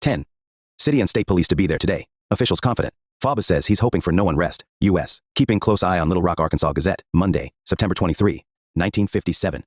10. City and state police to be there today. Officials confident. Faber says he's hoping for no unrest. U.S. Keeping close eye on Little Rock, Arkansas Gazette. Monday, September 23, 1957.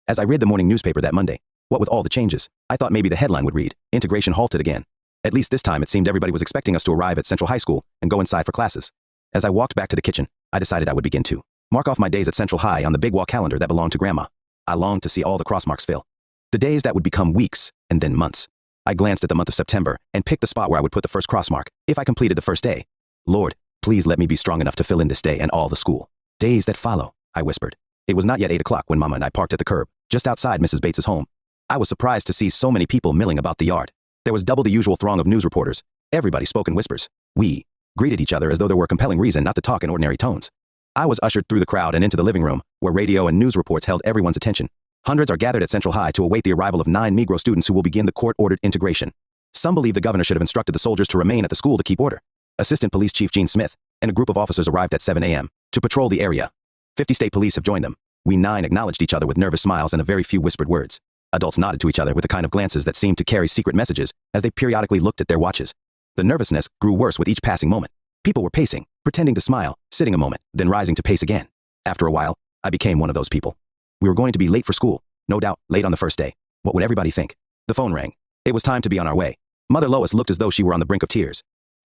As I read the morning newspaper that Monday, what with all the changes, I thought maybe the headline would read, "Integration halted again." At least this time it seemed everybody was expecting us to arrive at Central High School and go inside for classes. As I walked back to the kitchen, I decided I would begin to mark off my days at Central High on the big wall calendar that belonged to Grandma. I longed to see all the crossmarks fill. The days that would become weeks and then months. I glanced at the month of September and picked the spot where I would put the first crossmark if I completed the first day. Lord, please let me be strong enough to fill in this day and all the school days that follow, I whispered. It was not yet 8 o'clock when Mama and I parked at the curb, just outside Mrs. Bates's home. I was surprised to see so many people milling about the yard. There was double the usual throng of news reporters. Everybody spoke in whispers. We greeted each other as though there were compelling reason not to talk in ordinary tones. I was ushered through the crowd and into the living room, where radio and news reports held everyone's attention. Hundreds are gathered at Central High to await the arrival of 9 Negro students who will begin the court-ordered integration. Some believe the governor should have instructed the soldiers to remain at the school to keep order. Assistant Police Chief Gene Smith and a group of officers arrived at 7 a.m. to patrol the area. 50 state police have joined them. We 9 acknowledged each other with nervous smiles and a very few whispered words. Adults nodded to each other with the kind of glances that seemed to carry secret messages as they periodically looked at their watches. The nervousness grew worse with each passing moment. People were pacing, pretending to smile, sitting a moment, then rising to pace again. After a while, I became one of those people. We were going to be late for school, no doubt late on the first day. What would everybody think? The phone rang. It was time to be on our way. Mother Lois looked as though she were on the brink of tears.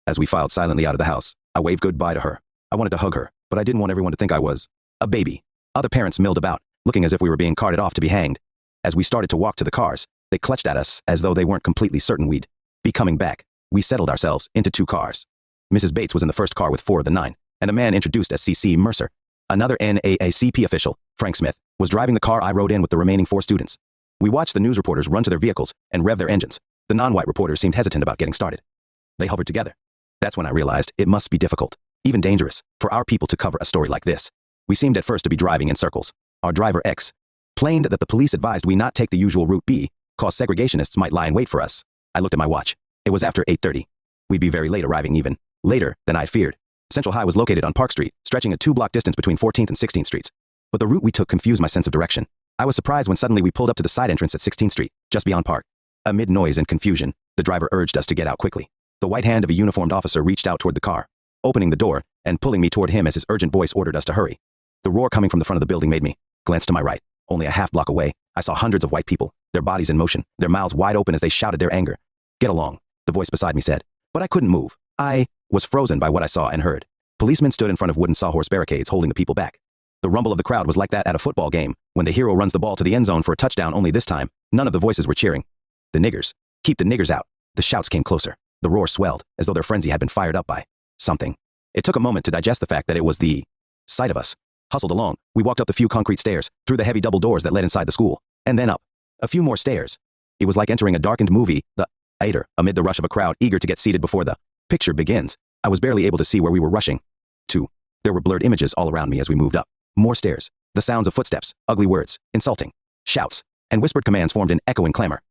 As we filed silently out of the house, I waved goodbye to her. I wanted to hug her, but I didn't want everyone to think I was a baby. Other parents milled about, looking as if we were being carted off to be hanged. As we started to walk to the cars, they clutched at us as though they weren't completely certain we'd be coming back. We settled ourselves into 2 cars. Mrs. Bates was in the first car with 4 of the 9, and a man introduced as C.C. Mercer. Another NAACP official, Frank Smith, was driving the car I rode in with the remaining 4 students. We watched the news reporters run to their vehicles and rev their engines. The non-white reporters seemed hesitant about getting started. They hovered together. That's when I realized it must be difficult, even dangerous, for our people to cover a story like this. We seemed at first to be driving in circles. Our driver X explained that the police advised we not take the usual route B, cause segregationists might lie in wait for us. I looked at my watch. It was after 8:30. We'd be very late, arriving even later than I'd feared. Central High was located on Park Street, stretching a 2-block distance between 14th and 16th Streets. But the route we took confused my sense of direction. I was surprised when suddenly we pulled up to the side entrance at 16th Street, just beyond Park. Amid noise and confusion, the driver urged us to get out quickly. The white hand of a uniformed officer reached out toward the car, opening the door and pulling me toward him as his urgent voice ordered us to hurry. The roar coming from the front of the building made me glance to my right. Only a half-block away, I saw hundreds of white people, their bodies in motion, their mouths wide open as they shouted their anger. "Get along," the voice beside me said. But I couldn't move. I was frozen by what I saw and heard. Policemen stood in front of wooden sawhorse barricades holding the people back. The rumble of the crowd was like that at a football game, when the hero runs the ball to the end zone for a touchdown, only this time, none of the voices were cheering. "The niggers. Keep the niggers out." The shouts came closer. The roar swelled, as though their frenzy had been fired up by something. It took a moment to digest the fact that it was the sight of us. Hustled along, we walked up the few concrete stairs, through the heavy double doors that led inside the school, and then up a few more stairs. It was like entering a darkened movie, the theater, amid the rush of a crowd eager to get seated before the picture begins. I was barely able to see where we were rushing to. There were blurred images all around me as we moved up. More stairs. The sounds of footsteps, ugly words, insulting shouts, and whispered commands formed in echoing clamor.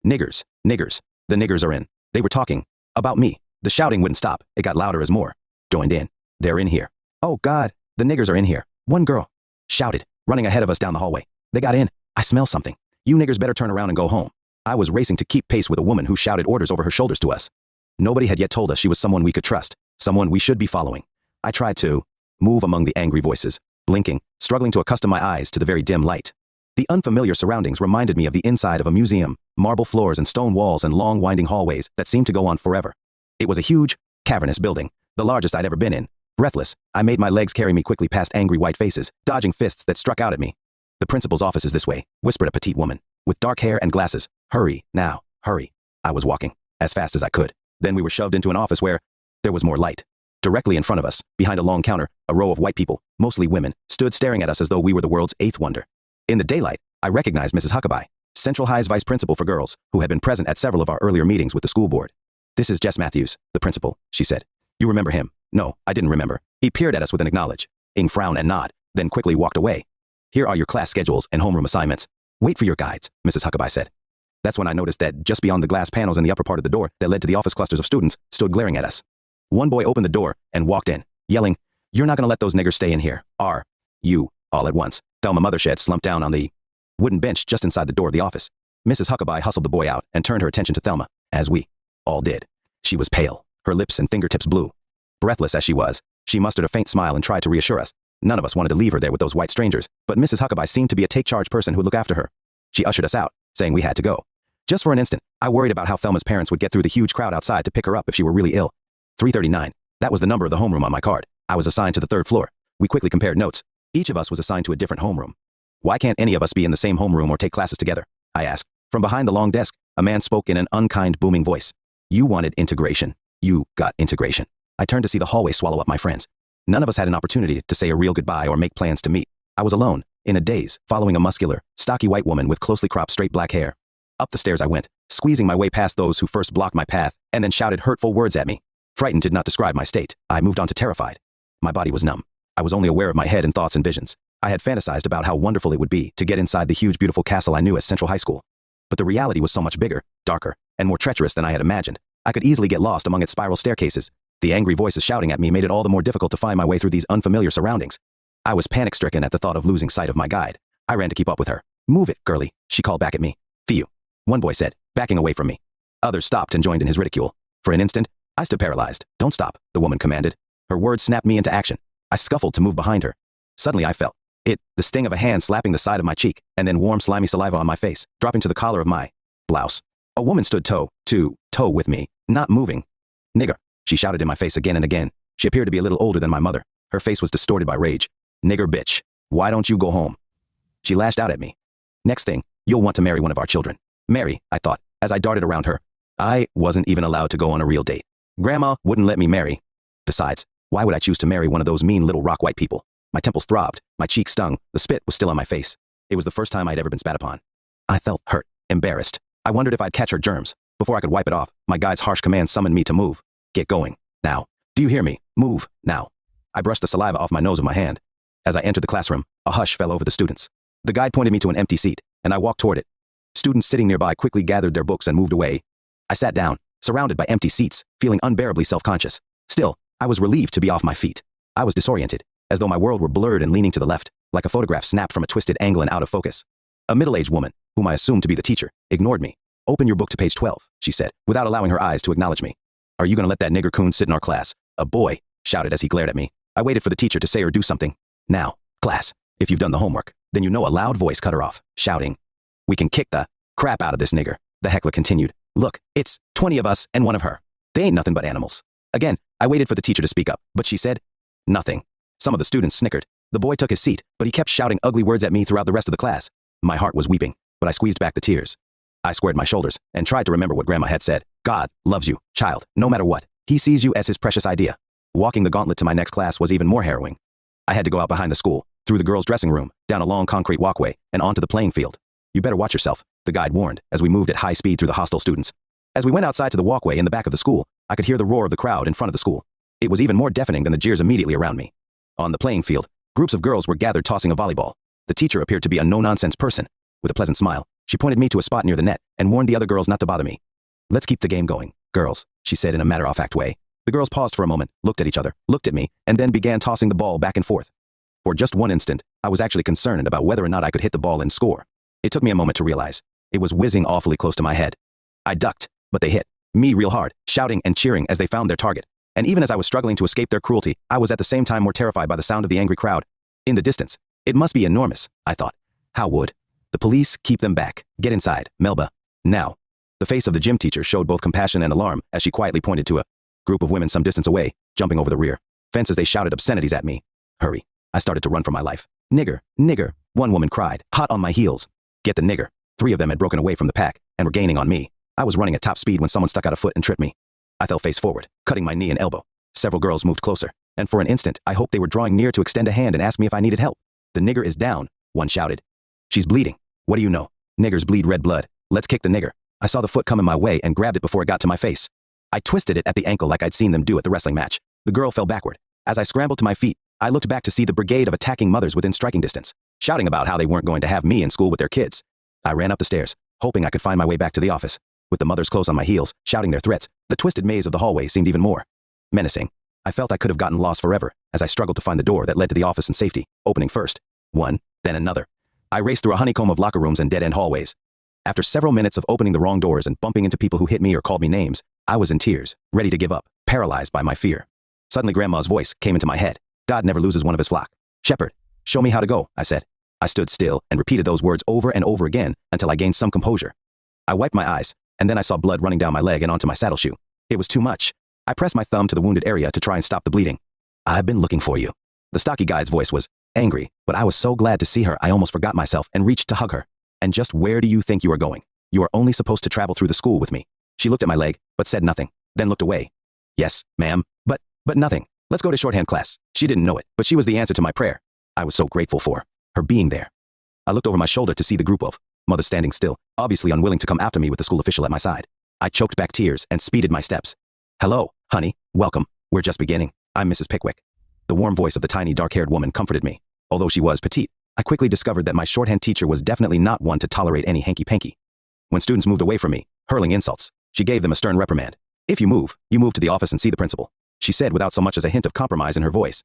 "Niggers, niggers, the niggers are in." They were talking about me. The shouting wouldn't stop. It got louder as more joined in. "They're in here. Oh God, the niggers are in here." One girl shouted, running ahead of us down the hallway. "They got in. I smell something. You niggers better turn around and go home." I was racing to keep pace with a woman who shouted orders over her shoulders to us. Nobody had yet told us she was someone we could trust, someone we should be following. I tried to move among the angry voices, blinking, struggling to accustom my eyes to the very dim light. The unfamiliar surroundings reminded me of the inside of a museum, marble floors and stone walls and long winding hallways that seemed to go on forever. It was a huge, cavernous building, the largest I'd ever been in. Breathless, I made my legs carry me quickly past angry white faces, dodging fists that struck out at me. "The principal's office is this way," whispered a petite woman, with dark hair and glasses. "Hurry, now, hurry." I was walking, as fast as I could. Then we were shoved into an office where there was more light. Directly in front of us, behind a long counter, a row of white people, mostly women, stood staring at us as though we were the world's 8th wonder. In the daylight, I recognized Mrs. Huckabee, Central High's vice principal for girls, who had been present at several of our earlier meetings with the school board. "This is Jess Matthews, the principal," she said. "You remember him?" No, I didn't remember. He peered at us with an acknowledging frown and nod, then quickly walked away. "Here are your class schedules and homeroom assignments. Wait for your guides," Mrs. Huckabee said. That's when I noticed that just beyond the glass panels in the upper part of the door that led to the office, clusters of students stood glaring at us. One boy opened the door and walked in, yelling, "You're not going to let those niggers stay in here, are you?" All at once, Thelma Mothershed slumped down on the wooden bench just inside the door of the office. Mrs. Huckabee hustled the boy out and turned her attention to Thelma, as we all did. She was pale, her lips and fingertips blue. Breathless as she was, she mustered a faint smile and tried to reassure us. None of us wanted to leave her there with those white strangers, but Mrs. Huckabee seemed to be a take-charge person who would look after her. She ushered us out, saying we had to go. Just for an instant, I worried about how Thelma's parents would get through the huge crowd outside to pick her up if she were really ill. 339. That was the number of the homeroom on my card. I was assigned to the 3rd floor. We quickly compared notes. Each of us was assigned to a different homeroom. Why can't any of us be in the same homeroom or take classes together? I asked. From behind the long desk, a man spoke in an unkind, booming voice. You wanted integration. You got integration. I turned to see the hallway swallow up my friends. None of us had an opportunity to say a real goodbye or make plans to meet. I was alone, in a daze, following a muscular, stocky white woman with closely cropped straight black hair. Up the stairs I went, squeezing my way past those who first blocked my path and then shouted hurtful words at me. Frightened did not describe my state. I moved on to terrified. My body was numb. I was only aware of my head and thoughts and visions. I had fantasized about how wonderful it would be to get inside the huge beautiful castle I knew as Central High School. But the reality was so much bigger, darker, and more treacherous than I had imagined. I could easily get lost among its spiral staircases. The angry voices shouting at me made it all the more difficult to find my way through these unfamiliar surroundings. I was panic-stricken at the thought of losing sight of my guide. I ran to keep up with her. Move it, girlie, she called back at me. Phew, one boy said, backing away from me. Others stopped and joined in his ridicule. For an instant, I stood paralyzed. Don't stop, the woman commanded. Her words snapped me into action. I scuffled to move behind her. Suddenly I felt the sting of a hand slapping the side of my cheek, and then warm slimy saliva on my face, dropping to the collar of my blouse. A woman stood toe to toe with me, not moving. Nigger, she shouted in my face again and again. She appeared to be a little older than my mother. Her face was distorted by rage. Nigger bitch, why don't you go home? She lashed out at me. Next thing, you'll want to marry one of our children. Marry, I thought, as I darted around her. I wasn't even allowed to go on a real date. Grandma wouldn't let me marry. Besides, why would I choose to marry one of those mean little rock white people? My temples throbbed, my cheeks stung, the spit was still on my face. It was the first time I'd ever been spat upon. I felt hurt, embarrassed. I wondered if I'd catch her germs. Before I could wipe it off, my guide's harsh command summoned me to move. Get going. Now. Do you hear me? Move. Now. I brushed the saliva off my nose with my hand. As I entered the classroom, a hush fell over the students. The guide pointed me to an empty seat, and I walked toward it. Students sitting nearby quickly gathered their books and moved away. I sat down, surrounded by empty seats, feeling unbearably self-conscious. Still, I was relieved to be off my feet. I was disoriented, as though my world were blurred and leaning to the left, like a photograph snapped from a twisted angle and out of focus. A middle-aged woman, whom I assumed to be the teacher, ignored me. Open your book to page 12, she said, without allowing her eyes to acknowledge me. Are you going to let that nigger coon sit in our class? A boy shouted as he glared at me. I waited for the teacher to say or do something. Now, class, if you've done the homework, then you know. A loud voice cut her off, shouting. We can kick the crap out of this nigger, the heckler continued. Look, it's 20 of us and one of her. They ain't nothing but animals. Again, I waited for the teacher to speak up, but she said nothing. Some of the students snickered. The boy took his seat, but he kept shouting ugly words at me throughout the rest of the class. My heart was weeping, but I squeezed back the tears. I squared my shoulders and tried to remember what Grandma had said. God loves you, child, no matter what. He sees you as his precious idea. Walking the gauntlet to my next class was even more harrowing. I had to go out behind the school, through the girls' dressing room, down a long concrete walkway, and onto the playing field. You better watch yourself, the guide warned, as we moved at high speed through the hostile students. As we went outside to the walkway in the back of the school, I could hear the roar of the crowd in front of the school. It was even more deafening than the jeers immediately around me. On the playing field, groups of girls were gathered tossing a volleyball. The teacher appeared to be a no-nonsense person. With a pleasant smile, she pointed me to a spot near the net and warned the other girls not to bother me. Let's keep the game going, girls, she said in a matter-of-fact way. The girls paused for a moment, looked at each other, looked at me, and then began tossing the ball back and forth. For just one instant, I was actually concerned about whether or not I could hit the ball and score. It took me a moment to realize. It was whizzing awfully close to my head. I ducked, but they hit me real hard, shouting and cheering as they found their target. And even as I was struggling to escape their cruelty, I was at the same time more terrified by the sound of the angry crowd. In the distance, it must be enormous, I thought. How would the police keep them back? Get inside, Melba. Now. The face of the gym teacher showed both compassion and alarm as she quietly pointed to a group of women some distance away, jumping over the rear fence as they shouted obscenities at me. Hurry. I started to run for my life. Nigger, nigger, one woman cried, hot on my heels. Get the nigger. 3 of them had broken away from the pack and were gaining on me. I was running at top speed when someone stuck out a foot and tripped me. I fell face forward, cutting my knee and elbow. Several girls moved closer, and for an instant I hoped they were drawing near to extend a hand and ask me if I needed help. The nigger is down, one shouted. She's bleeding. What do you know? Niggers bleed red blood. Let's kick the nigger. I saw the foot come in my way and grabbed it before it got to my face. I twisted it at the ankle like I'd seen them do at the wrestling match. The girl fell backward. As I scrambled to my feet, I looked back to see the brigade of attacking mothers within striking distance, shouting about how they weren't going to have me in school with their kids. I ran up the stairs, hoping I could find my way back to the office. With the mothers close on my heels, shouting their threats, the twisted maze of the hallway seemed even more menacing. I felt I could have gotten lost forever as I struggled to find the door that led to the office in safety, opening first, one, then another. I raced through a honeycomb of locker rooms and dead-end hallways. After several minutes of opening the wrong doors and bumping into people who hit me or called me names, I was in tears, ready to give up, paralyzed by my fear. Suddenly Grandma's voice came into my head. God never loses one of his flock. Shepherd, show me how to go, I said. I stood still and repeated those words over and over again until I gained some composure. I wiped my eyes, and then I saw blood running down my leg and onto my saddle shoe. It was too much. I pressed my thumb to the wounded area to try and stop the bleeding. I've been looking for you. The stocky guide's voice was angry, but I was so glad to see her I almost forgot myself and reached to hug her. And just where do you think you are going? You are only supposed to travel through the school with me. She looked at my leg, but said nothing, then looked away. Yes, ma'am, but nothing. Let's go to shorthand class. She didn't know it, but she was the answer to my prayer. I was so grateful for her being there. I looked over my shoulder to see the group of mothers standing still, obviously unwilling to come after me with the school official at my side. I choked back tears and speeded my steps. Hello, honey, welcome. We're just beginning. I'm Mrs. Pickwick. The warm voice of the tiny dark-haired woman comforted me. Although she was petite, I quickly discovered that my shorthand teacher was definitely not one to tolerate any hanky-panky. When students moved away from me, hurling insults, she gave them a stern reprimand. If you move to the office and see the principal, she said without so much as a hint of compromise in her voice.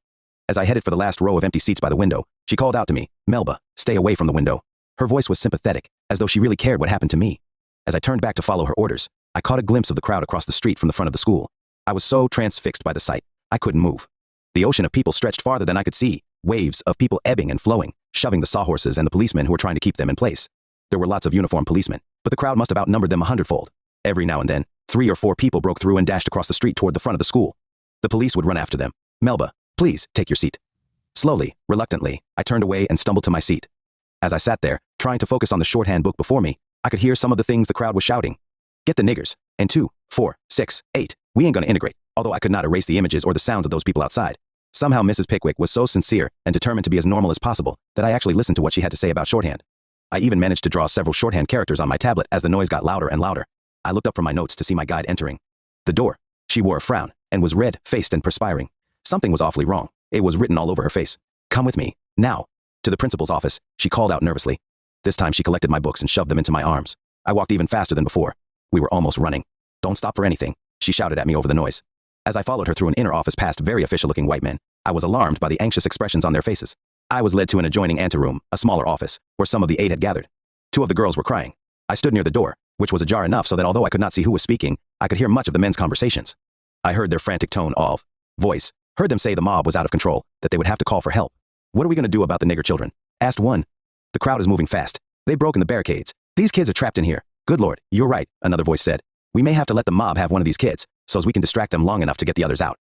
As I headed for the last row of empty seats by the window, she called out to me, Melba, stay away from the window. Her voice was sympathetic, as though she really cared what happened to me. As I turned back to follow her orders, I caught a glimpse of the crowd across the street from the front of the school. I was so transfixed by the sight, I couldn't move. The ocean of people stretched farther than I could see, waves of people ebbing and flowing, shoving the sawhorses and the policemen who were trying to keep them in place. There were lots of uniformed policemen, but the crowd must have outnumbered them 100-fold. Every now and then, 3 or 4 people broke through and dashed across the street toward the front of the school. The police would run after them. Melba, please, take your seat. Slowly, reluctantly, I turned away and stumbled to my seat. As I sat there, trying to focus on the shorthand book before me, I could hear some of the things the crowd was shouting. Get the niggers, and 2, 4, 6, 8, we ain't gonna integrate, although I could not erase the images or the sounds of those people outside. Somehow Mrs. Pickwick was so sincere and determined to be as normal as possible that I actually listened to what she had to say about shorthand. I even managed to draw several shorthand characters on my tablet as the noise got louder and louder. I looked up from my notes to see my guide entering the door. She wore a frown and was red-faced and perspiring. Something was awfully wrong. It was written all over her face. Come with me, now. To the principal's office, she called out nervously. This time she collected my books and shoved them into my arms. I walked even faster than before. We were almost running. Don't stop for anything, she shouted at me over the noise. As I followed her through an inner office past very official-looking white men, I was alarmed by the anxious expressions on their faces. I was led to an adjoining anteroom, a smaller office, where some of the 8 had gathered. 2 of the girls were crying. I stood near the door, which was ajar enough so that although I could not see who was speaking, I could hear much of the men's conversations. I heard their frantic tone of voice, heard them say the mob was out of control, that they would have to call for help. What are we going to do about the nigger children? Asked one. The crowd is moving fast. They've broken the barricades. These kids are trapped in here. Good Lord, you're right, another voice said. We may have to let the mob have one of these kids, so as we can distract them long enough to get the others out.